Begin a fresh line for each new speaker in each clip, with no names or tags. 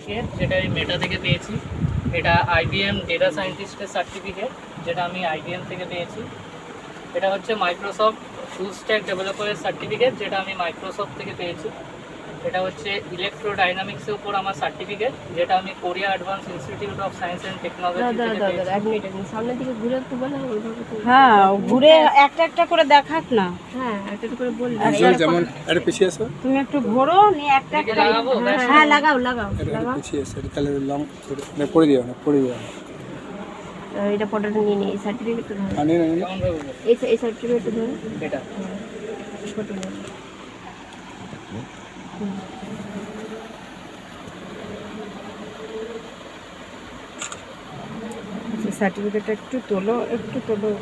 Certificate, যেটা আমি মেটা থেকে পেয়েছি। এটা IBM ডেটা সায়েন্টিস্টের সার্টিফিকেট, যেটা আমি IBM থেকে পেয়েছি। এটা হচ্ছে মাইক্রোসফট ফুল স্ট্যাক ডেভেলপারের সার্টিফিকেট, যেটা আমি মাইক্রোসফট থেকে পেয়েছি। এটা হচ্ছে ইলেকট্রোডাইনামিক্সের উপর আমার সার্টিফিকেট, যেটা আমি Korea advance institute of science and technology থেকে পেয়েছি।
এক মিনিট সামনের দিকে ঘুরে একটু বলে ওইভাবে তো।
হ্যাঁ, ঘুরে একটা একটা করে দেখাক না।
হ্যাঁ একটা একটু করে বললে
যেমন এটা পিছিয়ে আছে,
তুমি একটু ঘোরো নিয়ে একটা
এদিকে
একটা।
লাগাবো?
হ্যাঁ লাগাও লাগাও
এটা
লাগাও।
পিছিয়ে আছে, এটা তাহলে লং পড়ে দিও না, পড়ে দিও না।
এটা ফটোটা নিয়ে নিই, এই সার্টিফিকেটটা ধরো,
আনি না
কেমন ভাবে বলবো?
এই সার্টিফিকেটটা ধরো,
এটা
ফটো নেই।
সার্টিফিকেটটা একটু তোলো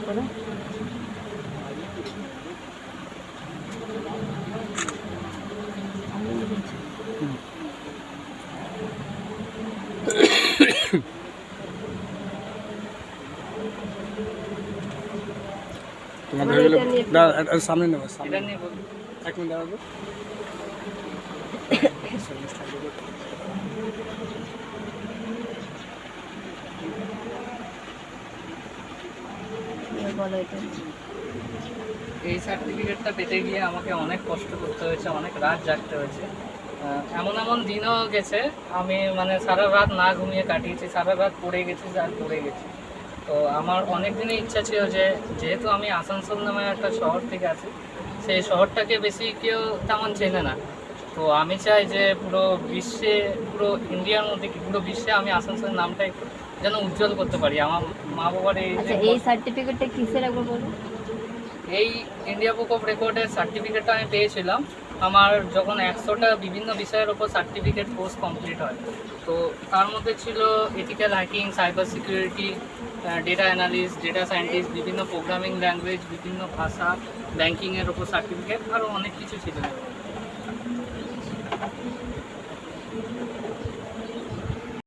করে।
তোমাদের হয়ে গেলে না, এটা সামনে নেবো,
এটা
সামনে
নিয়ে বলবো।
এক মিনিট দাঁড়াবো।
বলো এটা।
এই সার্টিফিকেটটা পেতে গিয়ে আমাকে অনেক কষ্ট করতে হয়েছে, অনেক রাত জাগতে হয়েছে। এমন এমন দিনও গেছে আমি মানে সারা রাত না ঘুমিয়ে কাটিয়েছি, সারা রাত পড়ে গেছি আর পড়ে গেছি। তো আমার অনেক দিনের ইচ্ছা ছিল যে যেহেতু আমি আসানসোল নামে একটা শহর থেকে আছি, সেই শহরটাকে বেশি কেউ তেমন চেনে না। তো আমি চাই যে পুরো বিশ্বে, পুরো ইন্ডিয়ার মধ্যে কি পুরো বিশ্বে আমি আসানসোলের নামটা একটু যেন উজ্জ্বল করতে পারি। আমার মা বাবার এই
আচ্ছা
যে
এই সার্টিফিকেটটা কিসের একবার বলো?
এই ইন্ডিয়া বুক অফ রেকর্ডের সার্টিফিকেটটা আমি পেয়েছিলাম আমার যখন 100টা বিভিন্ন বিষয়ের ওপর সার্টিফিকেট কোর্স কমপ্লিট হয়। তো তার মধ্যে ছিল ethical hacking, cyber security, data analyst, data scientist, বিভিন্ন প্রোগ্রামিং ল্যাঙ্গুয়েজ, বিভিন্ন ভাষা, ব্যাঙ্কিংয়ের ওপর সার্টিফিকেট, আরও অনেক কিছু ছিল।